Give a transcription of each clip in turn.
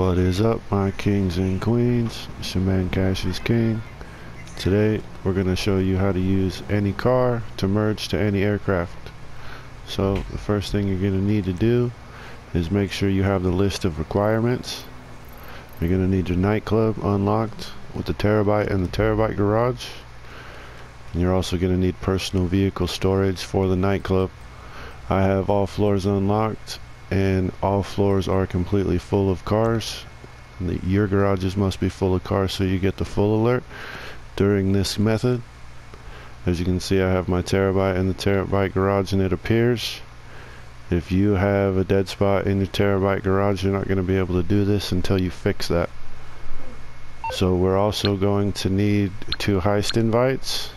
What is up, my kings and queens? It's your man Cash is King. Today we're going to show you how to use any car to merge to any aircraft. So the first thing you're going to need to do is make sure you have the list of requirements. You're going to need your nightclub unlocked with the Terabyte and the Terabyte garage. And you're also going to need personal vehicle storage for the nightclub. I have all floors unlocked and all floors are completely full of cars. Your garages must be full of cars so you get the full alert during this method. As you can see, I have my Terabyte in the Terabyte garage and it appears. If you have a dead spot in your Terabyte garage, you're not going to be able to do this until you fix that. So we're also going to need 2 heist invites.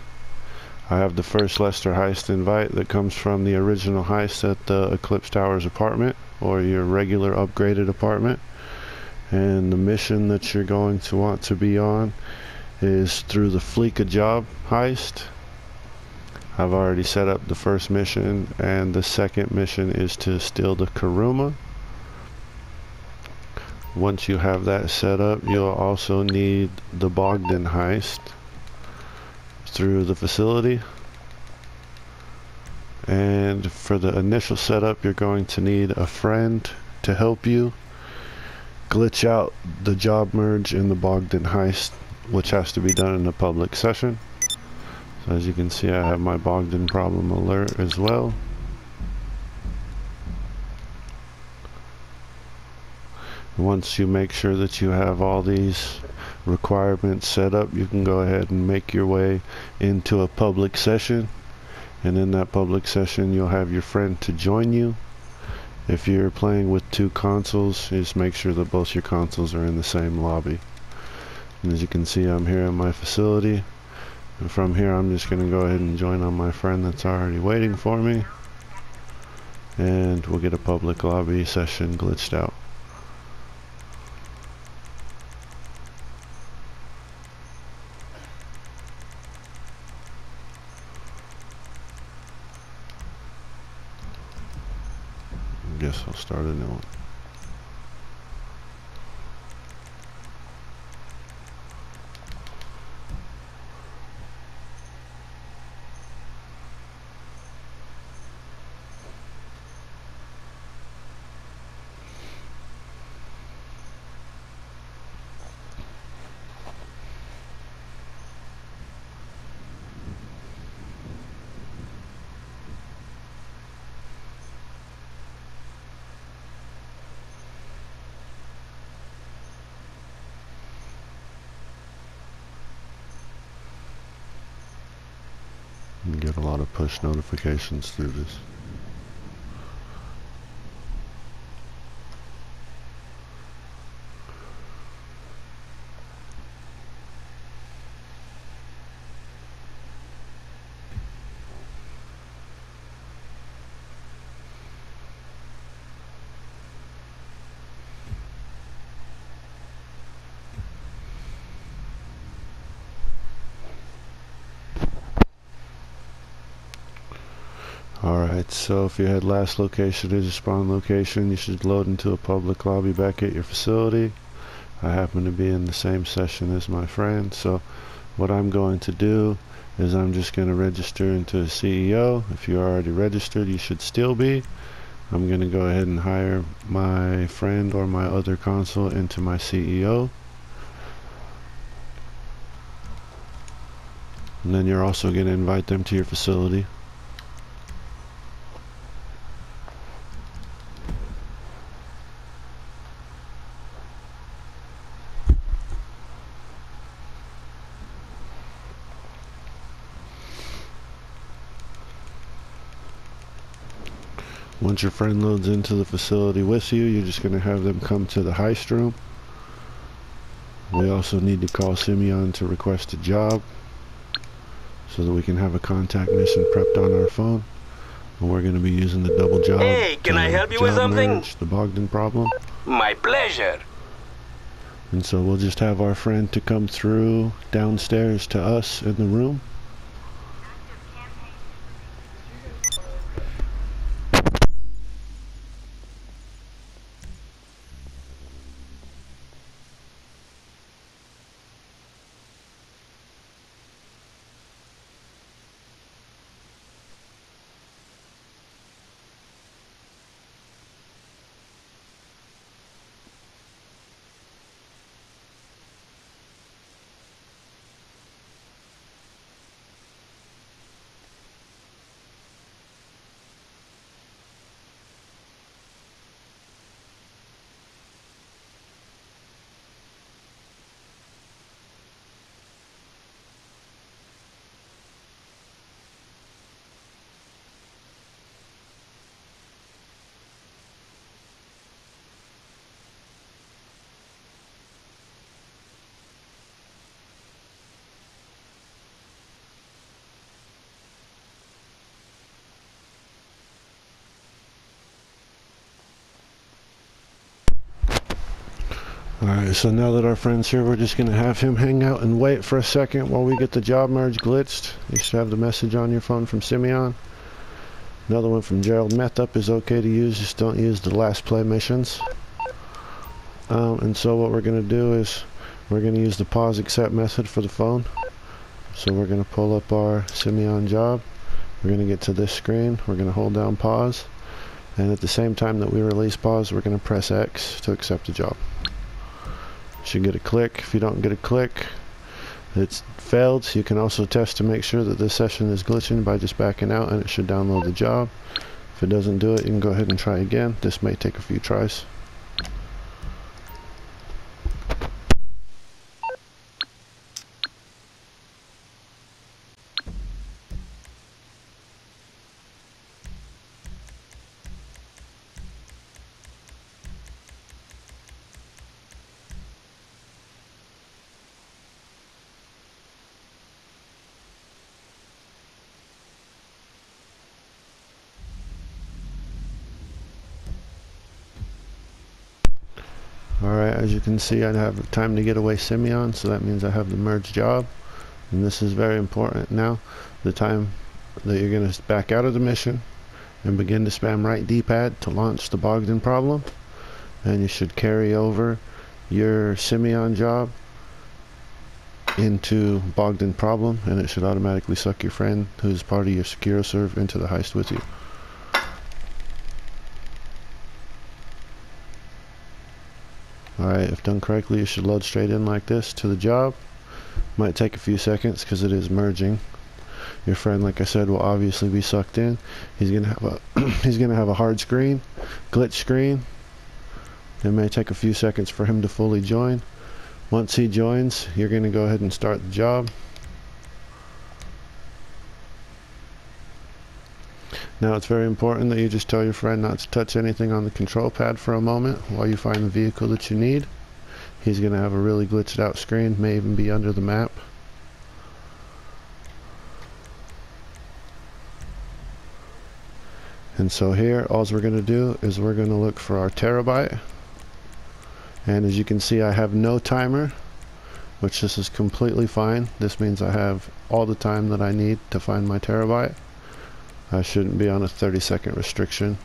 I have the first Lester heist invite that comes from the original heist at the Eclipse Towers apartment, or your regular upgraded apartment. And the mission that you're going to want to be on is through the Fleeka job heist. I've already set up the first mission, and the second mission is to steal the Kuruma. Once you have that set up, you'll also need the Bogdan heist through the facility. And for the initial setup, you're going to need a friend to help you glitch out the job merge in the Bogdan heist, which has to be done in a public session. So as you can see, I have my Bogdan problem alert as well. Once you make sure that you have all these requirements set up, you can go ahead and make your way into a public session. And in that public session, you'll have your friend to join you. If you're playing with 2 consoles, just make sure that both your consoles are in the same lobby. And as you can see, I'm here in my facility. And from here, I'm just going to go ahead and join on my friend that's already waiting for me. And we'll get a public lobby session glitched out. Guess I'll start a new one. You get a lot of push notifications through this. Alright, so if you had last location as your spawn location, you should load into a public lobby back at your facility. I happen to be in the same session as my friend, so what I'm going to do is I'm just going to register into a CEO. If you're already registered, you should still be. I'm going to go ahead and hire my friend or my other console into my CEO. And then you're also going to invite them to your facility. Once your friend loads into the facility with you, you're just going to have them come to the heist room. We also need to call Simeon to request a job so that we can have a contact mission prepped on our phone. And we're going to be using the double job. Hey, can I help you with something? Merge the Bogdan problem. My pleasure. And so we'll just have our friend to come through downstairs to us in the room. Alright, so now that our friend's here, we're just going to have him hang out and wait for a second while we get the job merge glitched. You should have the message on your phone from Simeon. Another one from Gerald. Methup is okay to use, just don't use the last play missions. And so what we're going to do is we're going to use the pause accept method for the phone. So we're going to pull up our Simeon job. We're going to get to this screen. We're going to hold down pause. And at the same time that we release pause, we're going to press X to accept the job. You should get a click. If you don't get a click, it's failed. So you can also test to make sure that this session is glitching by just backing out, and it should download the job. If it doesn't do it, you can go ahead and try again. This may take a few tries. Alright, as you can see, I have time to get away Simeon, so that means I have the merge job. And this is very important now. The time that you're going to back out of the mission and begin to spam right D-pad to launch the Bogdan problem. And you should carry over your Simeon job into Bogdan problem, and it should automatically suck your friend who's part of your SecuroServe into the heist with you. Alright, if done correctly, you should load straight in like this to the job. Might take a few seconds because it is merging. Your friend, like I said, will obviously be sucked in. He's gonna have a he's gonna have a hard screen, glitch screen. It may take a few seconds for him to fully join. Once he joins, you're gonna go ahead and start the job. Now it's very important that you just tell your friend not to touch anything on the control pad for a moment while you find the vehicle that you need. He's going to have a really glitched out screen, may even be under the map. And so here, all we're going to do is we're going to look for our terabyte. And as you can see, I have no timer, which this is completely fine. This means I have all the time that I need to find my terabyte. I shouldn't be on a 30-second restriction.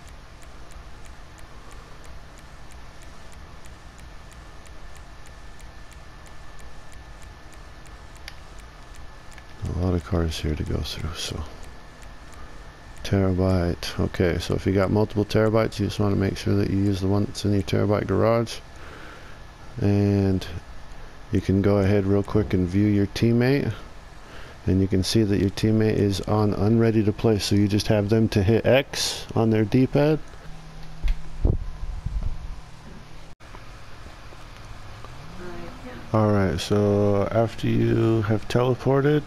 A lot of cars here to go through, so terabyte. Okay, so if you got multiple terabytes, you just want to make sure that you use the one that's in your terabyte garage. And you can go ahead real quick and view your teammate. And you can see that your teammate is on unready to play, so you just have them to hit X on their D-pad. Alright, so after you have teleported,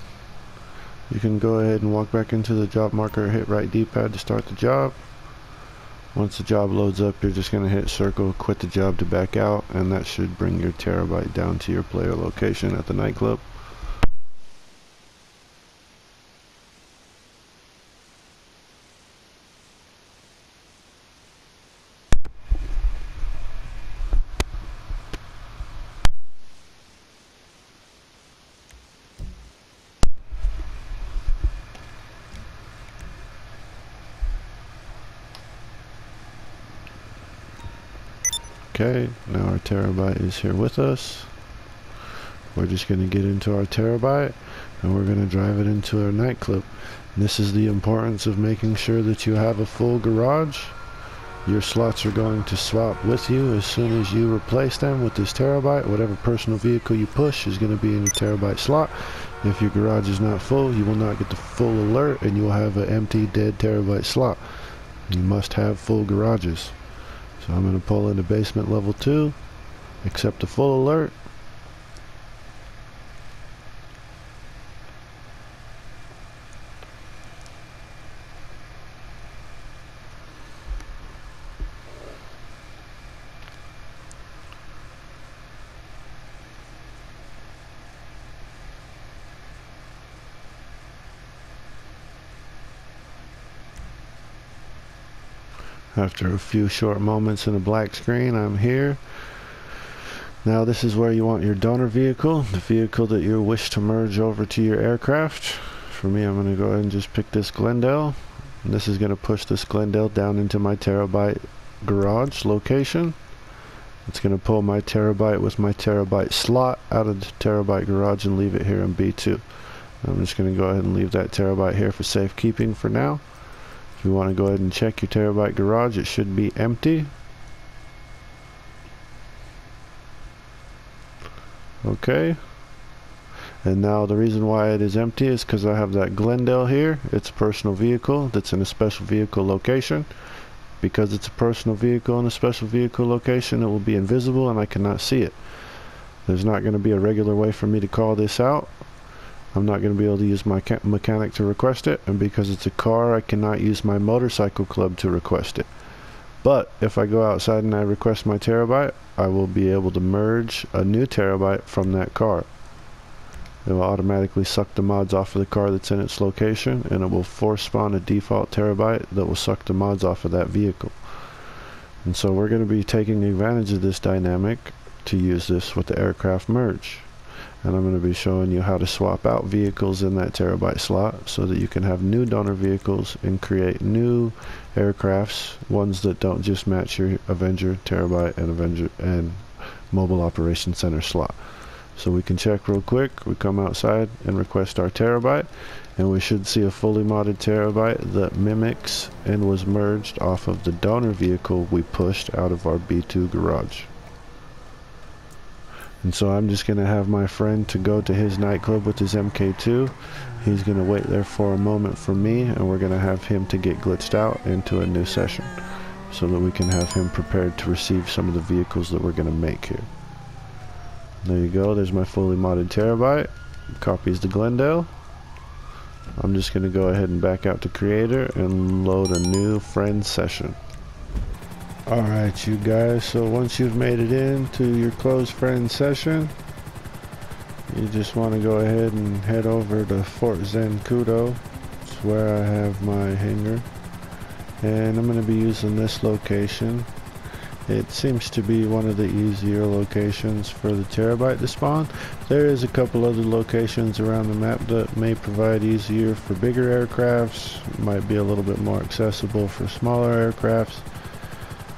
you can go ahead and walk back into the job marker, hit right D-pad to start the job. Once the job loads up, you're just going to hit circle, quit the job to back out, and that should bring your terabyte down to your player location at the nightclub. Okay, now our terabyte is here with us. We're just going to get into our terabyte and we're going to drive it into our nightclub. And this is the importance of making sure that you have a full garage. Your slots are going to swap with you as soon as you replace them with this terabyte. Whatever personal vehicle you push is going to be in your terabyte slot. If your garage is not full, you will not get the full alert and you will have an empty dead terabyte slot. You must have full garages. So I'm going to pull into basement level 2, accept the full alert. After a few short moments in a black screen, I'm here. Now this is where you want your donor vehicle, the vehicle that you wish to merge over to your aircraft. For me, I'm going to go ahead and just pick this Glendale. And this is going to push this Glendale down into my terabyte garage location. It's going to pull my terabyte with my terabyte slot out of the terabyte garage and leave it here in B2. I'm just going to go ahead and leave that terabyte here for safekeeping for now. If you want to go ahead and check your terabyte garage, it should be empty. Okay. And now the reason why it is empty is because I have that Glendale here. It's a personal vehicle that's in a special vehicle location. Because it's a personal vehicle in a special vehicle location, it will be invisible and I cannot see it. There's not going to be a regular way for me to call this out. I'm not going to be able to use my mechanic to request it, and because it's a car, I cannot use my motorcycle club to request it. But if I go outside and I request my terabyte, I will be able to merge a new terabyte from that car. It will automatically suck the mods off of the car that's in its location, and it will force spawn a default terabyte that will suck the mods off of that vehicle. And so we're going to be taking advantage of this dynamic to use this with the aircraft merge. And I'm going to be showing you how to swap out vehicles in that terabyte slot so that you can have new donor vehicles and create new aircrafts, ones that don't just match your Avenger, terabyte, and Avenger and Mobile Operations Center slot. So we can check real quick. We come outside and request our terabyte, and we should see a fully modded terabyte that mimics and was merged off of the donor vehicle we pushed out of our B2 garage. And so I'm just going to have my friend to go to his nightclub with his MK2. He's going to wait there for a moment for me, and we're going to have him to get glitched out into a new session so that we can have him prepared to receive some of the vehicles that we're going to make here. There you go, there's my fully modded terabyte. Copies the Glendale. I'm just going to go ahead and back out to Creator and load a new friend session. Alright you guys, so once you've made it into your closed friend session, you just want to go ahead and head over to Fort Zancudo. It's where I have my hangar. And I'm going to be using this location. It seems to be one of the easier locations for the terabyte to spawn. There is a couple other locations around the map that may provide easier for bigger aircrafts, might be a little bit more accessible for smaller aircrafts.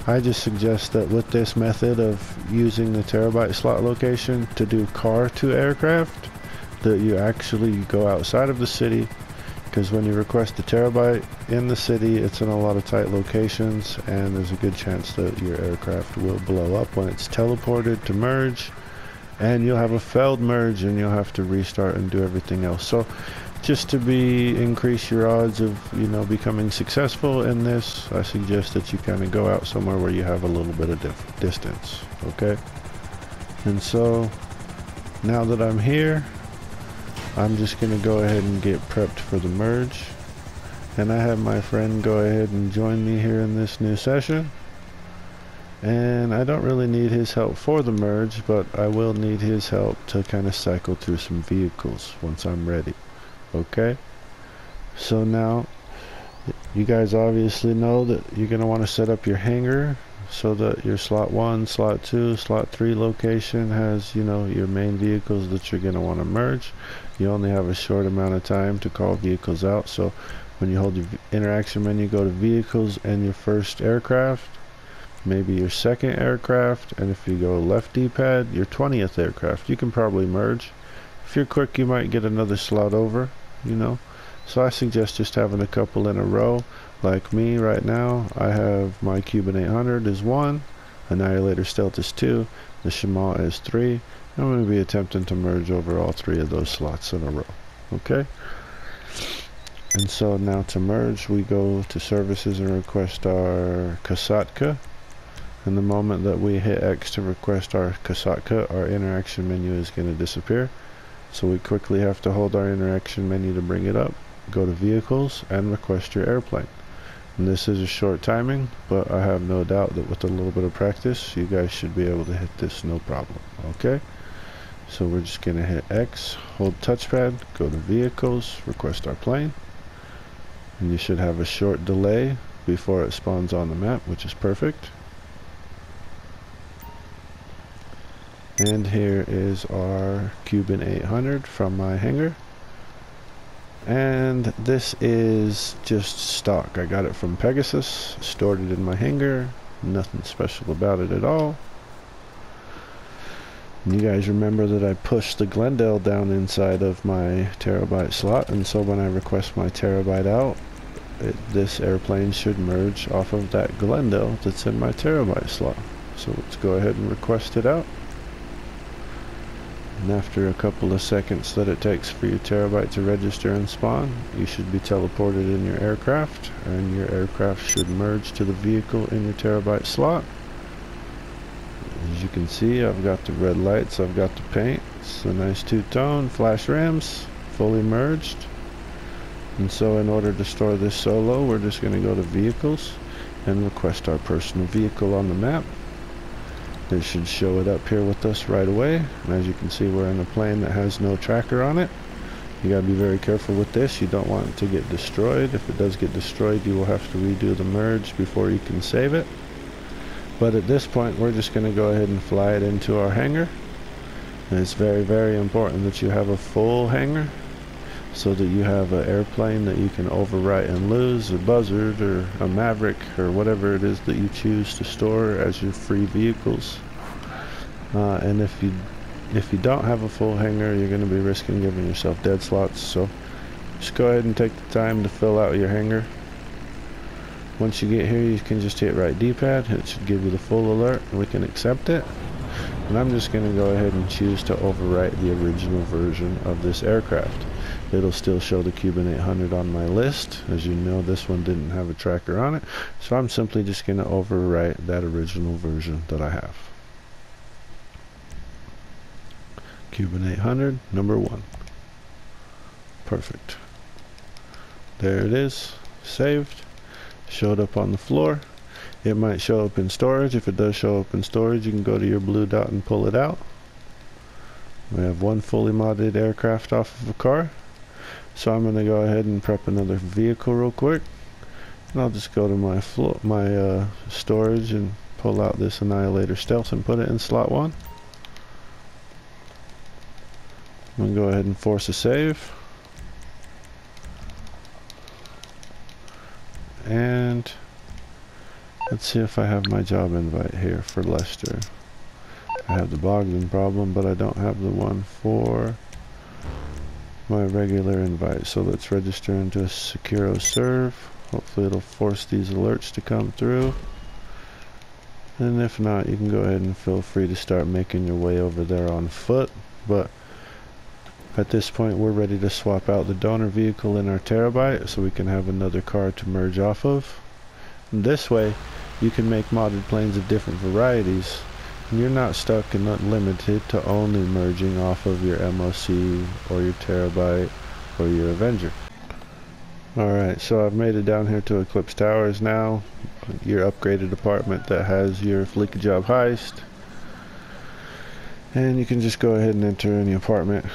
I just suggest that with this method of using the terabyte slot location to do car to aircraft, that you actually go outside of the city, because when you request a terabyte in the city, it's in a lot of tight locations, and there's a good chance that your aircraft will blow up when it's teleported to merge, and you'll have a failed merge and you'll have to restart and do everything else. So just to increase your odds of, you know, becoming successful in this, I suggest that you kind of go out somewhere where you have a little bit of distance. Okay, and so now that I'm here, I'm just gonna go ahead and get prepped for the merge, and I have my friend go ahead and join me here in this new session. And I don't really need his help for the merge, but I will need his help to kind of cycle through some vehicles once I'm ready. Okay, so now you guys obviously know that you're going to want to set up your hangar so that your slot 1, slot 2, slot 3 location has, you know, your main vehicles that you're going to want to merge. You only have a short amount of time to call vehicles out, so when you hold your interaction menu, go to vehicles and your first aircraft, maybe your second aircraft, and if you go left D-pad, your 20th aircraft. You can probably merge. If you're quick, you might get another slot over, you know. So I suggest just having a couple in a row. Like me right now, I have my Cuban 800 is 1, Annihilator Stealth is 2, the Shema is 3. I'm going to be attempting to merge over all 3 of those slots in a row. Okay? And so now to merge, we go to services and request our Kasatka. And the moment that we hit X to request our Kasatka, our interaction menu is going to disappear. So we quickly have to hold our interaction menu to bring it up. Go to vehicles and request your airplane. And this is a short timing, but I have no doubt that with a little bit of practice, you guys should be able to hit this no problem. Okay? So we're just going to hit X, hold touchpad, go to vehicles, request our plane. And you should have a short delay before it spawns on the map, which is perfect. And here is our Cuban 800 from my hangar. And this is just stock. I got it from Pegasus, stored it in my hangar. Nothing special about it at all. And you guys remember that I pushed the Glendale down inside of my terabyte slot, and so when I request my terabyte out, this airplane should merge off of that Glendale that's in my terabyte slot. So let's go ahead and request it out. And after a couple of seconds that it takes for your terabyte to register and spawn, you should be teleported in your aircraft, and your aircraft should merge to the vehicle in your terabyte slot. As you can see, I've got the red lights, I've got the paint. It's a nice two-tone, flash rims, fully merged. And so in order to store this solo, we're just going to go to vehicles and request our personal vehicle on the map. It should show it up here with us right away. And as you can see, we're in a plane that has no tracker on it. You gotta be very careful with this. You don't want it to get destroyed. If it does get destroyed, you will have to redo the merge before you can save it. But at this point, we're just going to go ahead and fly it into our hangar. And it's very, very important that you have a full hangar, so that you have an airplane that you can overwrite and lose, a Buzzard or a Maverick or whatever it is that you choose to store as your free vehicles. And if you don't have a full hangar, you're going to be risking giving yourself dead slots. So just go ahead and take the time to fill out your hangar. Once you get here, you can just hit right D-pad. It should give you the full alert, and we can accept it. And I'm just going to go ahead and choose to overwrite the original version of this aircraft. It'll still show the Cuban 800 on my list. As you know, this one didn't have a tracker on it, so I'm simply just going to overwrite that original version that I have. Cuban 800, number 1. Perfect. There it is, saved. Showed up on the floor. It might show up in storage. If it does show up in storage, you can go to your blue dot and pull it out. We have one fully modded aircraft off of a car. So I'm going to go ahead and prep another vehicle real quick. And I'll just go to my storage and pull out this Annihilator Stealth and put it in slot 1. I'm going to go ahead and force a save. And let's see if I have my job invite here for Lester. I have the Bogdan problem, but I don't have the one for my regular invite. So let's register into a Securo serve. Hopefully it'll force these alerts to come through. And if not, you can go ahead and feel free to start making your way over there on foot. But at this point, we're ready to swap out the donor vehicle in our terabyte so we can have another car to merge off of. And this way, you can make modded planes of different varieties, and you're not stuck and not limited to only merging off of your MOC or your terabyte or your Avenger. Alright, so I've made it down here to Eclipse Towers now, your upgraded apartment that has your Fleeca Job heist. And you can just go ahead and enter any apartment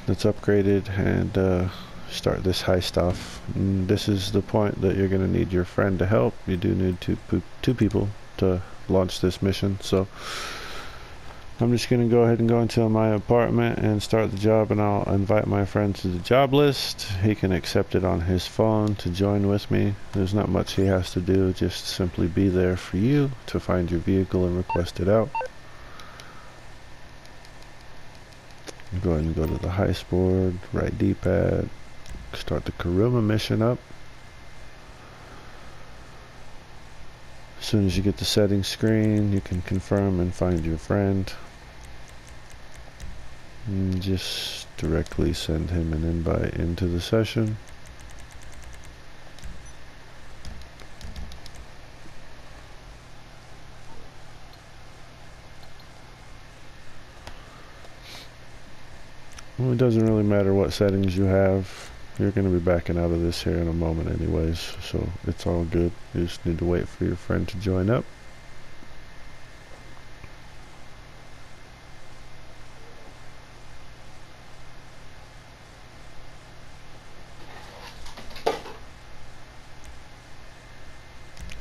that's upgraded and start this heist off. And this is the point that you're going to need your friend to help. You do need two people to launch this mission, so I'm just going to go ahead and go into my apartment and start the job, and I'll invite my friend to the job list. He can accept it on his phone to join with me. There's not much he has to do, just simply be there for you to find your vehicle and request it out. Go ahead and go to the heist board, right D-pad, start the Karuma mission up. As soon as you get the settings screen, you can confirm and find your friend. And just directly send him an invite into the session. Well, it doesn't really matter what settings you have. You're going to be backing out of this here in a moment anyways, so it's all good. You just need to wait for your friend to join up.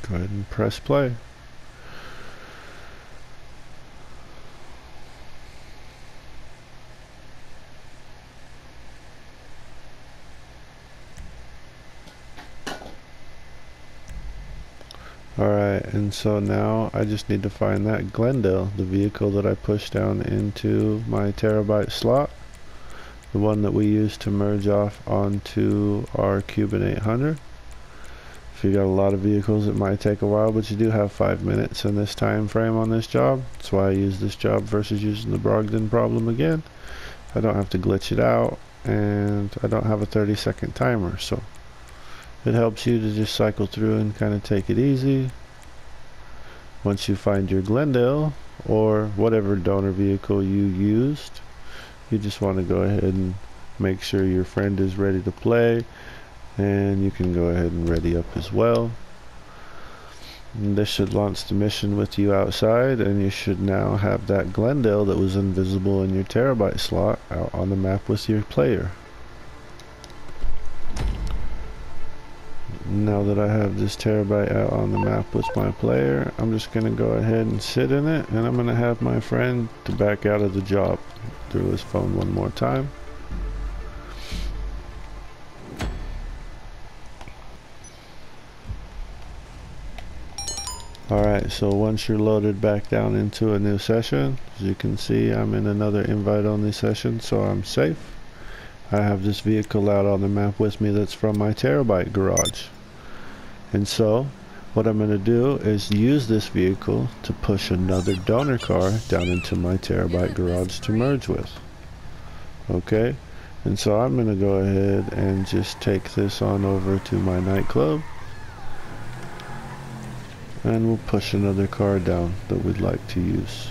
Go ahead and press play. Alright, and so now I just need to find that Glendale, the vehicle that I pushed down into my terabyte slot, the one that we used to merge off onto our Cuban 800. If you got a lot of vehicles, it might take a while, but you do have 5 minutes in this time frame on this job. That's why I use this job versus using the Brogdon problem again. I don't have to glitch it out, and I don't have a 30-second timer, so it helps you to just cycle through and kind of take it easy. Once you find your Glendale or whatever donor vehicle you used, you just want to go ahead and make sure your friend is ready to play, and you can go ahead and ready up as well. And this should launch the mission with you outside, and you should now have that Glendale that was invisible in your terabyte slot out on the map with your player. Now that I have this terabyte out on the map with my player, I'm just going to go ahead and sit in it, and I'm going to have my friend to back out of the job through his phone one more time. Alright, so once you're loaded back down into a new session, as you can see, I'm in another invite only session, so I'm safe. I have this vehicle out on the map with me that's from my terabyte garage. And so, what I'm going to do is use this vehicle to push another donor car down into my terabyte garage to merge with. Okay, and so I'm going to go ahead and just take this on over to my nightclub. And we'll push another car down that we'd like to use.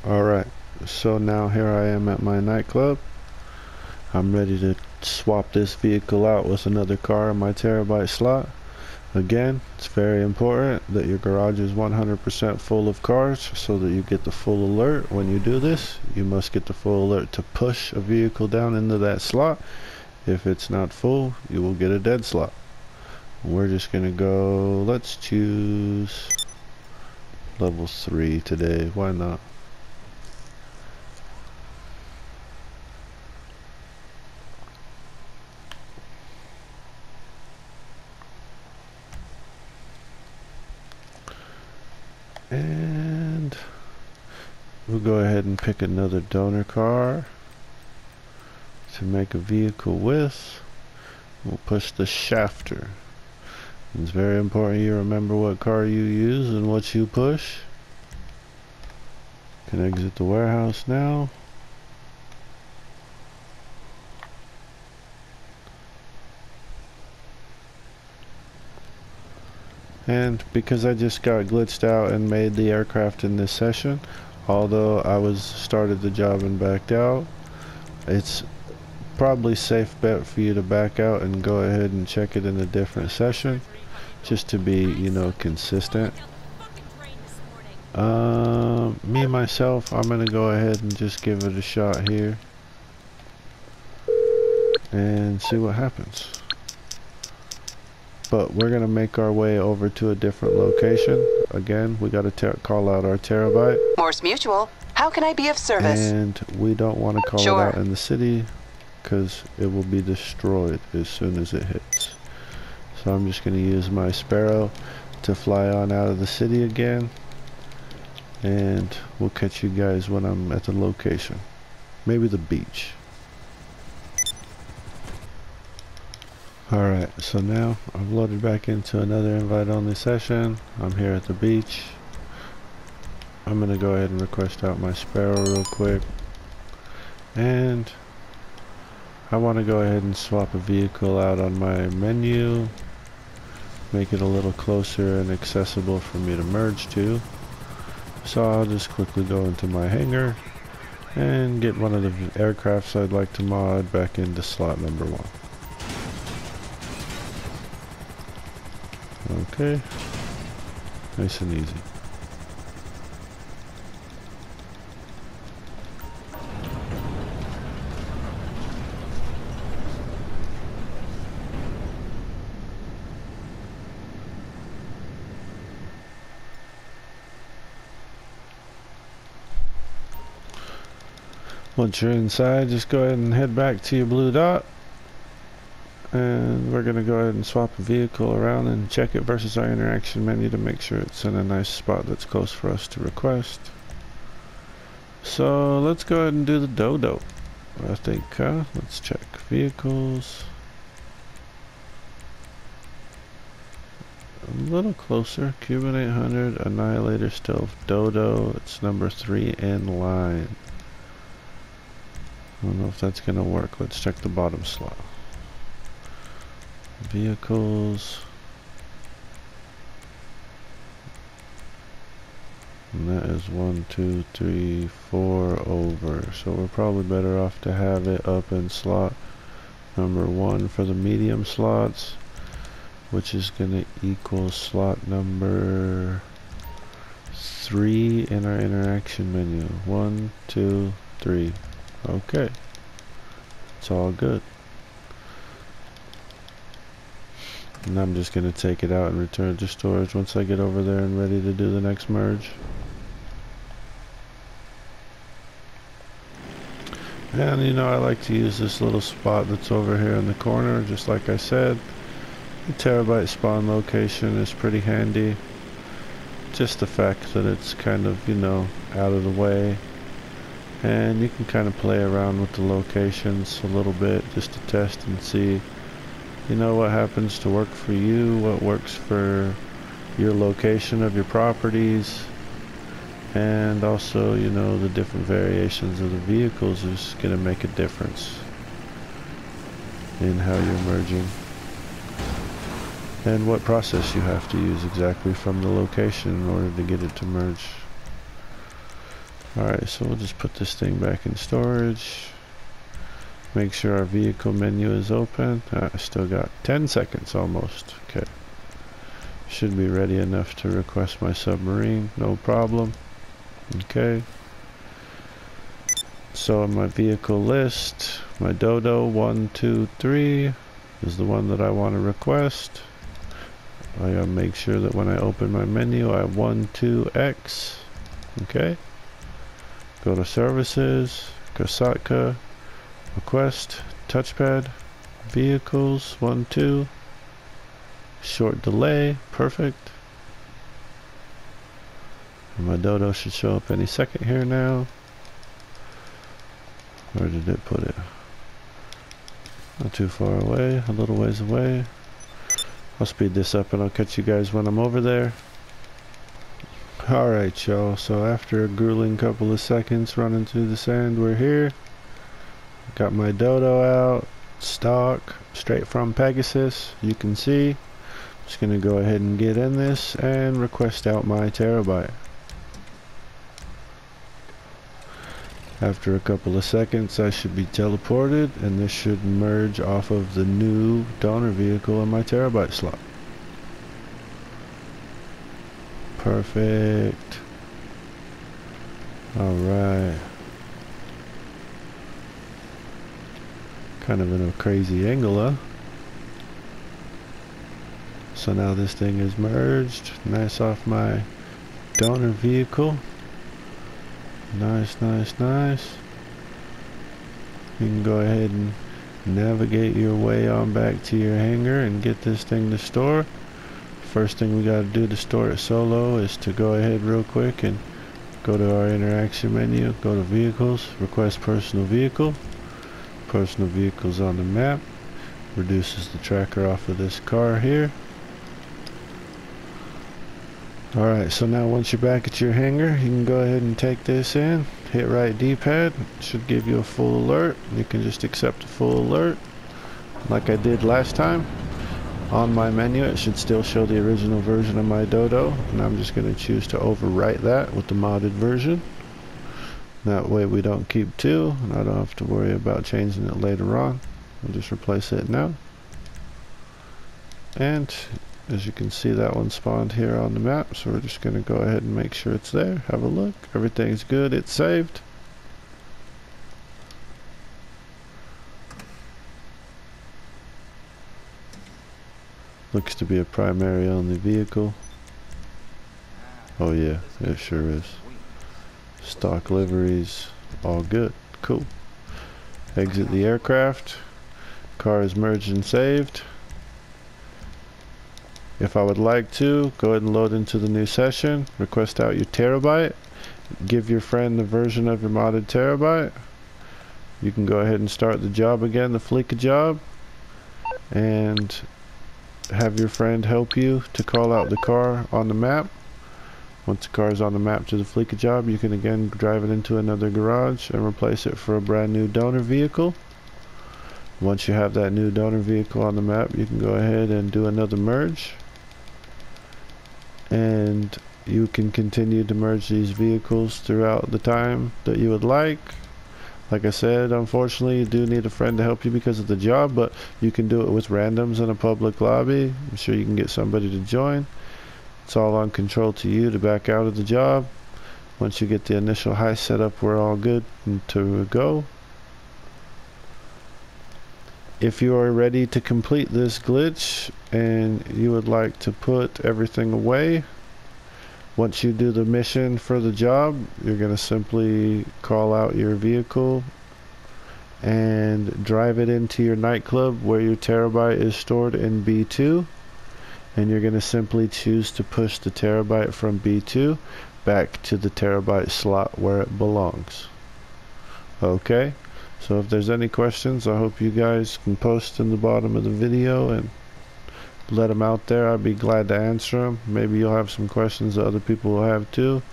Alright, so now here I am at my nightclub. I'm ready to swap this vehicle out with another car in my terabyte slot. Again, it's very important that your garage is 100% full of cars so that you get the full alert. When you do this, you must get the full alert to push a vehicle down into that slot. If it's not full, you will get a dead slot. We're just gonna go, let's choose level 3 today, why not? And we'll go ahead and pick another donor car to make a vehicle with. We'll push the shafter. It's very important you remember what car you use and what you push. Can exit the warehouse now. And because I just got glitched out and made the aircraft in this session, although I started the job and backed out, it's probably safe bet for you to back out and go ahead and check it in a different session, just to be, you know, consistent. Me myself, I'm gonna go ahead and just give it a shot here and see what happens. But we're gonna make our way over to a different location. Again, we gotta call out our terabyte. Morse Mutual, how can I be of service? And we don't want to call it out in the city because it will be destroyed as soon as it hits. So I'm just gonna use my Sparrow to fly on out of the city again, and we'll catch you guys when I'm at the location. Maybe the beach. Alright, so now I've loaded back into another invite only session. I'm here at the beach. I'm gonna go ahead and request out my Sparrow real quick. And I want to go ahead and swap a vehicle out on my menu. Make it a little closer and accessible for me to merge to. So I'll just quickly go into my hangar and get one of the aircrafts I'd like to mod back into slot number 1. Okay, nice and easy. Once you're inside, just go ahead and head back to your blue dot And we're going to go ahead and swap a vehicle around and check it versus our interaction menu to make sure it's in a nice spot that's close for us to request. So let's go ahead and do the dodo. I think, let's check vehicles. A little closer. Cuban 800, Annihilator Stealth Dodo. It's number 3 in line. I don't know if that's going to work. Let's check the bottom slot. Vehicles. And that is 1, 2, 3, 4 over. So we're probably better off to have it up in slot number 1 for the medium slots, which is going to equal slot number 3 in our interaction menu. 1, 2, 3. Okay. It's all good. And I'm just going to take it out and return it to storage once I get over there and ready to do the next merge. And you know, I like to use this little spot that's over here in the corner, just like I said. The terabyte spawn location is pretty handy. Just the fact that it's kind of, you know, out of the way. And you can kind of play around with the locations a little bit just to test and see, you know, what happens to work for you, what works for your location of your properties. And also, you know, the different variations of the vehicles is going to make a difference in how you're merging and what process you have to use exactly from the location in order to get it to merge. Alright, so we'll just put this thing back in storage. Make sure our vehicle menu is open. I still got 10 seconds almost. Okay. Should be ready enough to request my submarine, no problem. Okay, so in my vehicle list, my Dodo 1, 2, 3 is the one that I want to request. I gotta make sure that when I open my menu, I have 1, 2, X. Okay, go to services, Kasatka, request, touchpad, vehicles 1, 2, short delay, perfect. And my Dodo should show up any second here now. Where did it put it? Not too far away, a little ways away. I'll speed this up and I'll catch you guys when I'm over there. Alright y'all, so after a grueling couple of seconds running through the sand, we're here. Got my Dodo out, stock, straight from Pegasus, you can see. Just gonna go ahead and get in this and request out my terabyte. After a couple of seconds, I should be teleported, and this should merge off of the new donor vehicle in my terabyte slot. Perfect. Alright. Kind of in a crazy angle, huh? So now this thing is merged. Nice off my donor vehicle. Nice, nice, nice. You can go ahead and navigate your way on back to your hangar and get this thing to store. First thing we got to do to store it solo is to go ahead real quick and go to our interaction menu, go to vehicles, request personal vehicle. Personal vehicle's on the map. Reduces the tracker off of this car here. Alright, so now once you're back at your hangar, you can go ahead and take this in, hit right D-pad, it should give you a full alert. You can just accept a full alert, like I did last time. On my menu, it should still show the original version of my Dodo, and I'm just going to choose to overwrite that with the modded version. That way we don't keep two, and I don't have to worry about changing it later on. I'll just replace it now. And as you can see, that one spawned here on the map, so we're just going to go ahead and make sure it's there. Have a look. Everything's good. It's saved. Looks to be a primary only vehicle. Oh yeah, it sure is. Stock liveries, all good. Cool. Exit the aircraft. car is merged and saved. If I would like to, go ahead and load into the new session, request out your terabyte, give your friend the version of your modded terabyte. You can go ahead and start the job again, the Fleeka job, and have your friend help you to call out the car on the map. Once the car is on the map to the Fleeka job, you can again drive it into another garage and replace it for a brand new donor vehicle. Once you have that new donor vehicle on the map, you can go ahead and do another merge, and you can continue to merge these vehicles throughout the time that you would like. Like I said, unfortunately you do need a friend to help you because of the job, but you can do it with randoms in a public lobby. I'm sure you can get somebody to join. It's all on control to you to back out of the job. Once you get the initial heist set up, we're all good to go. If you are ready to complete this glitch and you would like to put everything away, once you do the mission for the job, you're going to simply call out your vehicle and drive it into your nightclub where your terabyte is stored in B2, and you're going to simply choose to push the terabyte from B2 back to the terabyte slot where it belongs. Okay, so if there's any questions, I hope you guys can post in the bottom of the video and let them out there. I'd be glad to answer them. Maybe you'll have some questions that other people will have too,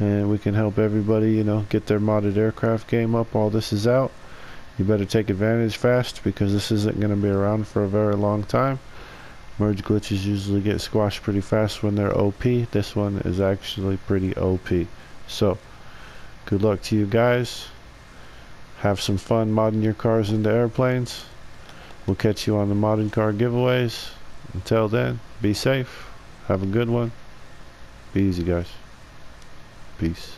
and we can help everybody, you know, get their modded aircraft game up while this is out. You better take advantage fast because this isn't going to be around for a very long time. Merge glitches usually get squashed pretty fast when they're OP. This one is actually pretty OP. So good luck to you guys. Have some fun modding your cars into airplanes. We'll catch you on the modded car giveaways. Until then, be safe. Have a good one. Be easy, guys. Peace.